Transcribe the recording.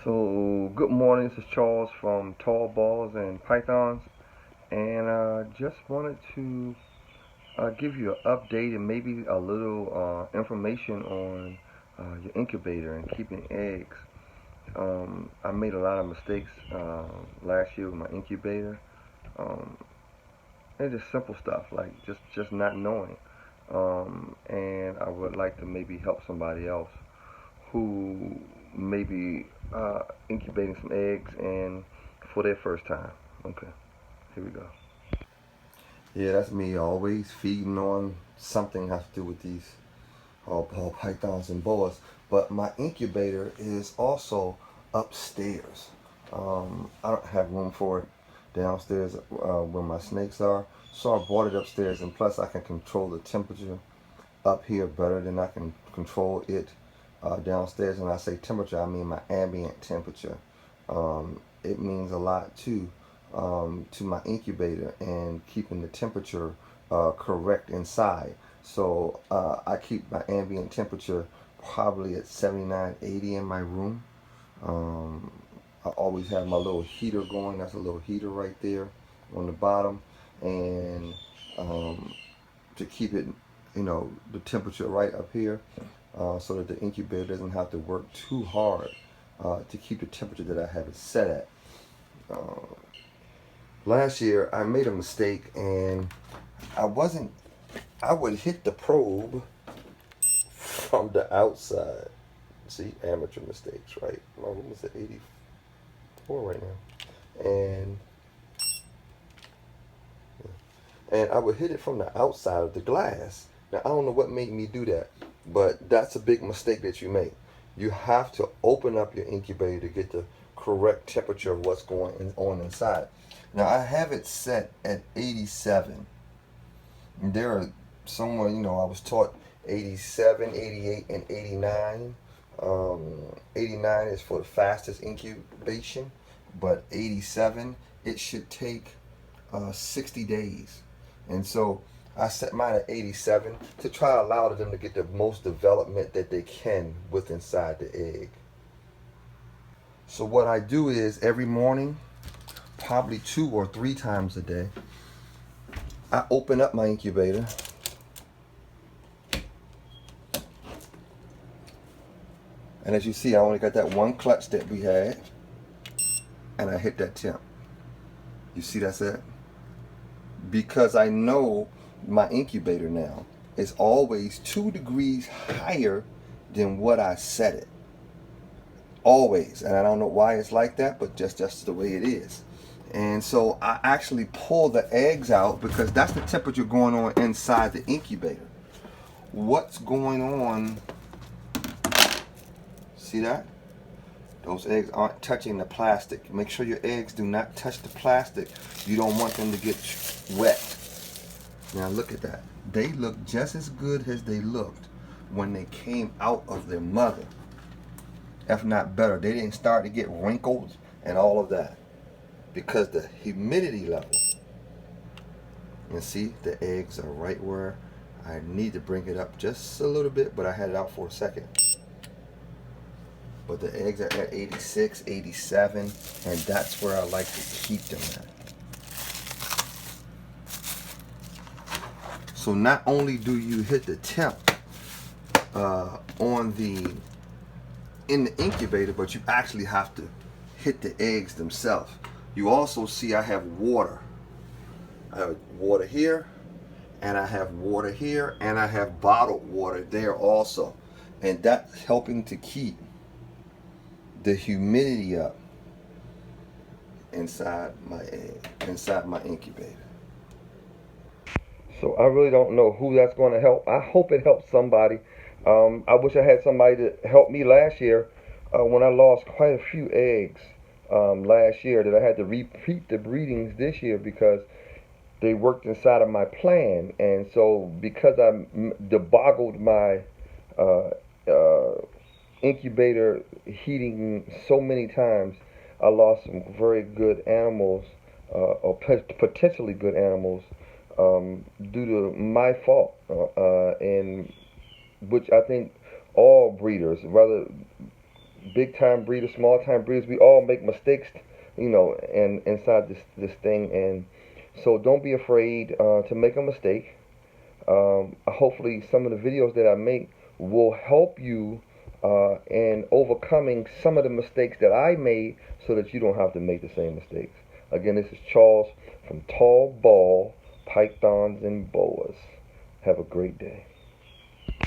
So, good morning. This is Charles from Tall Balls and Pythons, and just wanted to give you an update and maybe a little information on your incubator and keeping eggs. I made a lot of mistakes last year with my incubator. Um, and just simple stuff like just not knowing. And I would like to maybe help somebody else who may be incubating some eggs and for their first time. Okay, here we go. Yeah, that's me always feeding on something has to do with these ball pythons and boas. But my incubator is also upstairs. I don't have room for it downstairs where my snakes are. So I brought it upstairs, and plus I can control the temperature up here better than I can control it downstairs. And I say temperature, I mean my ambient temperature. It means a lot too to my incubator and keeping the temperature correct inside. So I keep my ambient temperature probably at 79, 80 in my room. I always have my little heater going. That's a little heater right there on the bottom, and to keep it, the temperature right up here, so that the incubator doesn't have to work too hard to keep the temperature that I have it set at. Uh, Last year I made a mistake, and I wasn't. I would hit the probe from the outside. See, amateur mistakes, right? My room is at 84 right now, and I would hit it from the outside of the glass. Now I don't know what made me do that, but that's a big mistake that you make. You have to open up your incubator to get the correct temperature of what's going on inside. Now I have it set at 87. There are somewhere, I was taught 87, 88, and 89. 89 is for the fastest incubation, but 87, it should take 60 days. And so I set mine at 87 to try to allow them to get the most development that they can with inside the egg. So what I do is every morning, probably 2 or 3 times a day, I open up my incubator and as you see, I only got that one clutch that we had, and I hit that temp. You see that's it? Because I know my incubator now is always 2 degrees higher than what I set it. Always. And I don't know why it's like that, but just the way it is. And so I actually pull the eggs out because that's the temperature going on inside the incubator. What's going on? See that? Those eggs aren't touching the plastic. Make sure your eggs do not touch the plastic. You don't want them to get wet. Now look at that. They look just as good as they looked when they came out of their mother. If not better. They didn't start to get wrinkles and all of that because the humidity level. And see, the eggs are right where I need to bring it up just a little bit, but I had it out for a second. But the eggs are at 86, 87, and that's where I like to keep them at. So not only do you hit the temp in the incubator, but you actually have to hit the eggs themselves. You also see I have water. I have water here, and I have water here, and I have bottled water there also. And that's helping to keep the humidity up inside my incubator. So I really don't know who that's going to help. I hope it helps somebody. I wish I had somebody to help me last year when I lost quite a few eggs last year, that I had to repeat the breedings this year because they worked inside of my plan. And so because I deboggled my uh, uh, incubator heating so many times, I lost some very good animals, or potentially good animals, due to my fault, and which I think all breeders, whether big time breeders, small time breeders, we all make mistakes, and inside this thing, and so don't be afraid to make a mistake. Hopefully, some of the videos that I make will help you in overcoming some of the mistakes that I made, so that you don't have to make the same mistakes. Again, this is Charles from Tall Ball Pythons and Boas. Have a great day.